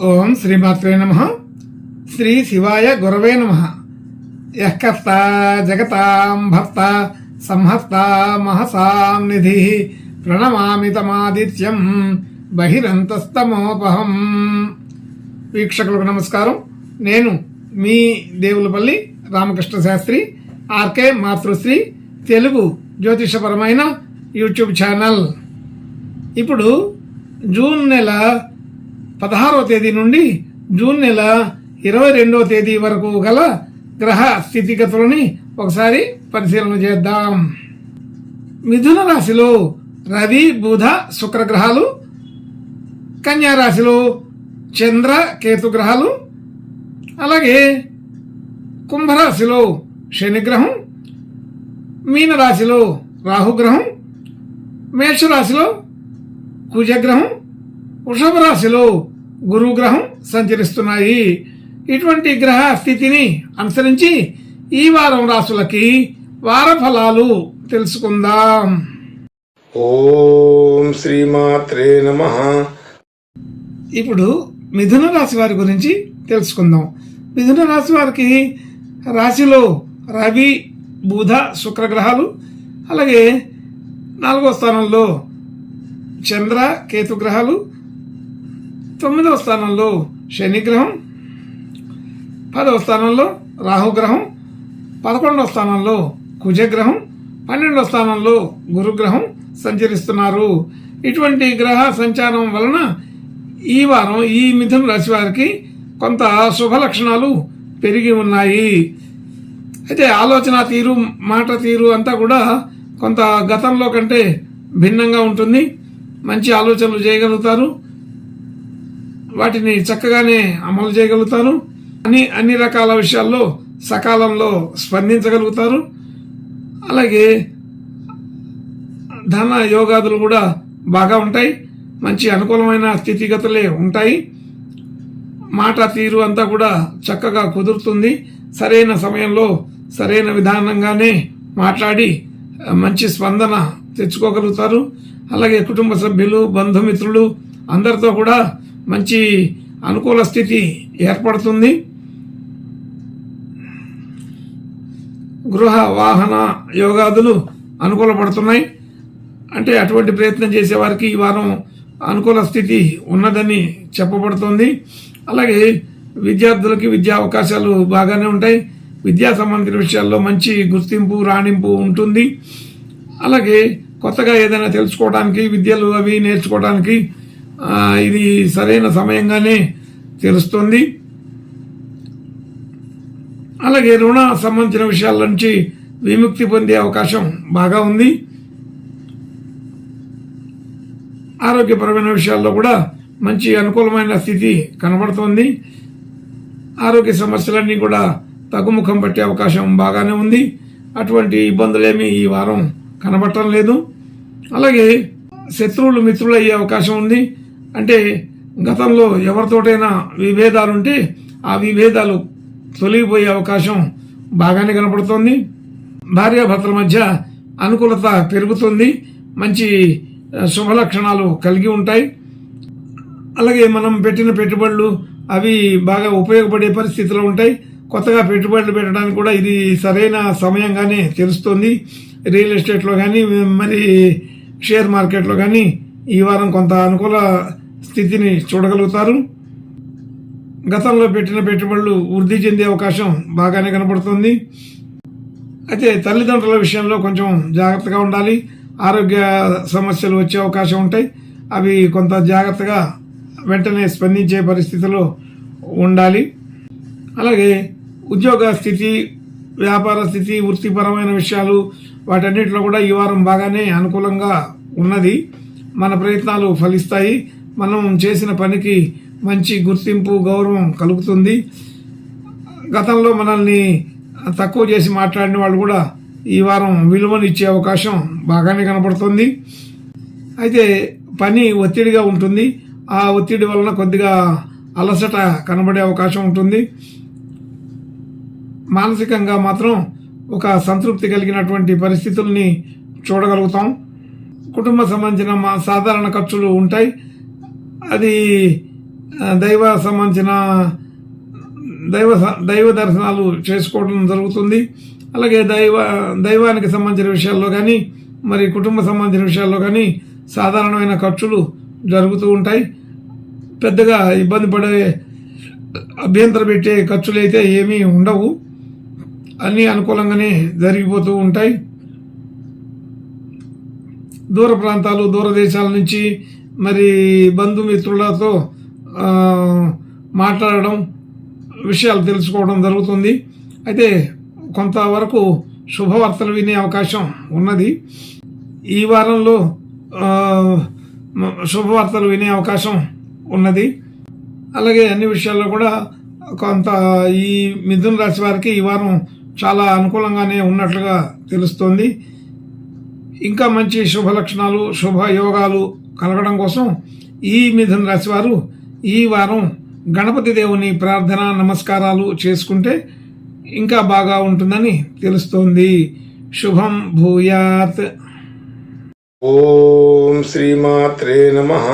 ఓం శ్రీమాత్రే నమః. శ్రీ శివాయ గురవే నమః. యః కర్త జగతాం భర్త సంహర్త మహసాం నిధి ప్రణమామి తమాదిత్యం బహిరంతస్తమోపహం. వీక్షకులకు నమస్కారం. నేను మీ దేవులపల్లి రామకృష్ణ శాస్త్రి, ఆర్కే మాతృశ్రీ తెలుగు జ్యోతిషపరమైన యూట్యూబ్ ఛానల్. ఇప్పుడు జూన్ నెల 16వ తేదీ నుండి జూన్ నెల 22వ తేదీ వరకు గల గ్రహ స్థితిగతులని ఒకసారి పరిశీలన చేద్దాం. మిథున రాశిలో రవి, బుధ, శుక్ర గ్రహాలు, కన్యా రాశిలో చంద్ర, కేతు గ్రహాలు, అలాగే కుంభరాశిలో శనిగ్రహం, మీనరాశిలో రాహుగ్రహం, మేషరాశిలో కుజగ్రహం, వృషభ రాశిలో గురుగ్రహం సంచరిస్తున్నాయి. ఇటువంటి గ్రహ స్థితిని అనుసరించి ఈ వారం రాశులకి వార ఫలాలు తెలుసుకుందాం. ఓం శ్రీమాత్రే నమః. ఇప్పుడు మిథున రాశి వారి గురించి తెలుసుకుందాం. మిథున రాశి వారికి రాశిలో రవి, బుధ, శుక్ర గ్రహాలు, అలాగే 4వ స్థానంలో చంద్ర, కేతు గ్రహాలు, 9వ స్థానంలో శనిగ్రహం, 10వ స్థానంలో రాహుగ్రహం, 11వ స్థానంలో కుజగ్రహం, 12వ స్థానంలో గురుగ్రహం సంచరిస్తున్నారు. ఇటువంటి గ్రహ సంచారం వలన ఈ వారం ఈ మిథున రాశి వారికి కొంత శుభ లక్షణాలు పెరిగి ఉన్నాయి. అయితే ఆలోచన తీరు, మాట తీరు అంతా కూడా కొంత గతంలో కంటే భిన్నంగా ఉంటుంది. మంచి ఆలోచనలు చేయగలుగుతారు, వాటిని చక్కగానే అమలు చేయగలుగుతారు. అన్ని రకాల విషయాల్లో సకాలంలో స్పందించగలుగుతారు. అలాగే ధన యోగాదులు కూడా బాగా ఉంటాయి. మంచి అనుకూలమైన స్థితిగతులే ఉంటాయి. మాట తీరు అంతా కూడా చక్కగా కుదురుతుంది. సరైన సమయంలో సరైన విధానంగానే మాట్లాడి మంచి స్పందన తెచ్చుకోగలుగుతారు. అలాగే కుటుంబ సభ్యులు, బంధుమిత్రులు అందరితో కూడా మంచి అనుకూల స్థితి ఏర్పడుతుంది. గృహ వాహన యోగాదులు అనుకూలపడుతున్నాయి. అంటే అటువంటి ప్రయత్నం చేసేవారికి ఈ వారం అనుకూల స్థితి ఉన్నదని చెప్పబడుతుంది. అలాగే విద్యార్థులకి విద్యా అవకాశాలు బాగానే ఉంటాయి. విద్యా సంబంధించిన విషయాల్లో మంచి గుర్తింపు, రాణింపు ఉంటుంది. అలాగే కొత్తగా ఏదైనా తెలుసుకోవడానికి, విద్యలు అవి నేర్చుకోవడానికి ఇది సరైన సమయంగానే తెలుస్తుంది. అలాగే రుణ సంబంధించిన విషయాల నుంచి విముక్తి పొందే అవకాశం బాగా ఉంది. ఆరోగ్యపరమైన విషయాల్లో కూడా మంచి అనుకూలమైన స్థితి కనబడుతోంది. ఆరోగ్య సమస్యలన్నీ కూడా తగ్గుముఖం పట్టే అవకాశం బాగానే ఉంది. అటువంటి ఇబ్బందులేమీ ఈ వారం కనబడటం లేదు. అలాగే శత్రువులు మిత్రులు అయ్యే అవకాశం ఉంది. అంటే గతంలో ఎవరితోటైనా విభేదాలుంటే ఆ విభేదాలు తొలగిపోయే అవకాశం బాగానే కనపడుతోంది. భార్యాభర్తల మధ్య అనుకూలత పెరుగుతుంది. మంచి శుభ లక్షణాలు కలిగి ఉంటాయి. అలాగే మనం పెట్టిన పెట్టుబడులు అవి బాగా ఉపయోగపడే పరిస్థితిలో ఉంటాయి. కొత్తగా పెట్టుబడులు పెట్టడానికి కూడా ఇది సరైన సమయంగానే తెలుస్తుంది. రియల్ ఎస్టేట్లో కానీ, మరి షేర్ మార్కెట్లో కానీ ఈ వారం కొంత అనుకూల స్థితిని చూడగలుగుతారు. గతంలో పెట్టిన పెట్టుబడులు వృద్ధి చెందే అవకాశం బాగానే కనబడుతుంది. అయితే తల్లిదండ్రుల విషయంలో కొంచెం జాగ్రత్తగా ఉండాలి. ఆరోగ్య సమస్యలు వచ్చే అవకాశం ఉంటాయి. అవి కొంత జాగ్రత్తగా వెంటనే స్పందించే పరిస్థితిలో ఉండాలి. అలాగే ఉద్యోగ స్థితి, వ్యాపార స్థితి, వృత్తిపరమైన విషయాలు వాటన్నిటిలో కూడా ఈ వారం బాగానే అనుకూలంగా ఉన్నది. మన ప్రయత్నాలు ఫలిస్తాయి. మనం చేసిన పనికి మంచి గుర్తింపు, గౌరవం కలుగుతుంది. గతంలో మనల్ని తక్కువ చేసి మాట్లాడిన వాళ్ళు కూడా ఈ వారం విలువనిచ్చే అవకాశం బాగానే కనపడుతుంది. అయితే పని ఒత్తిడిగా ఉంటుంది. ఆ ఒత్తిడి వలన కొద్దిగా అలసట కనబడే అవకాశం ఉంటుంది. మానసికంగా మాత్రం ఒక సంతృప్తి కలిగినటువంటి పరిస్థితుల్ని చూడగలుగుతాం. కుటుంబ సంబంధించిన సాధారణ ఖర్చులు ఉంటాయి. అది దైవ సంబంధించిన దైవ దర్శనాలు చేసుకోవడం జరుగుతుంది. అలాగే దైవానికి సంబంధించిన విషయాల్లో కానీ మరి కుటుంబ సంబంధించిన విషయాల్లో కానీ సాధారణమైన ఖర్చులు జరుగుతూ ఉంటాయి. పెద్దగా ఇబ్బంది పడే అభ్యంతరం పెట్టే ఖర్చులు అయితే ఏమీ ఉండవు. అన్నీ అనుకూలంగానే జరిగిపోతూ ఉంటాయి. దూర ప్రాంతాలు దూర దేశాల నుంచి మరి బంధుమిత్రులతో మాట్లాడడం విషయాలు తెలుసుకోవడం జరుగుతుంది. అయితే కొంతవరకు శుభవార్తలు వినే అవకాశం ఉన్నది. ఈ వారంలో శుభవార్తలు వినే అవకాశం ఉన్నది. అలాగే అన్ని విషయాల్లో కూడా కొంత ఈ మిథున రాశి వారికి ఈ వారం చాలా అనుకూలంగానే ఉన్నట్లుగా తెలుస్తోంది. ఇంకా మంచి శుభ లక్షణాలు శుభ యోగాలు కలగడం కోసం ఈ మిథున రాశి వారు ఈ వారం గణపతి దేవుని ప్రార్థన నమస్కారాలు చేసుకుంటే ఇంకా బాగా ఉంటుందని తెలుస్తోంది. శుభం భూయాత్. ఓం శ్రీమాత్రే నమః.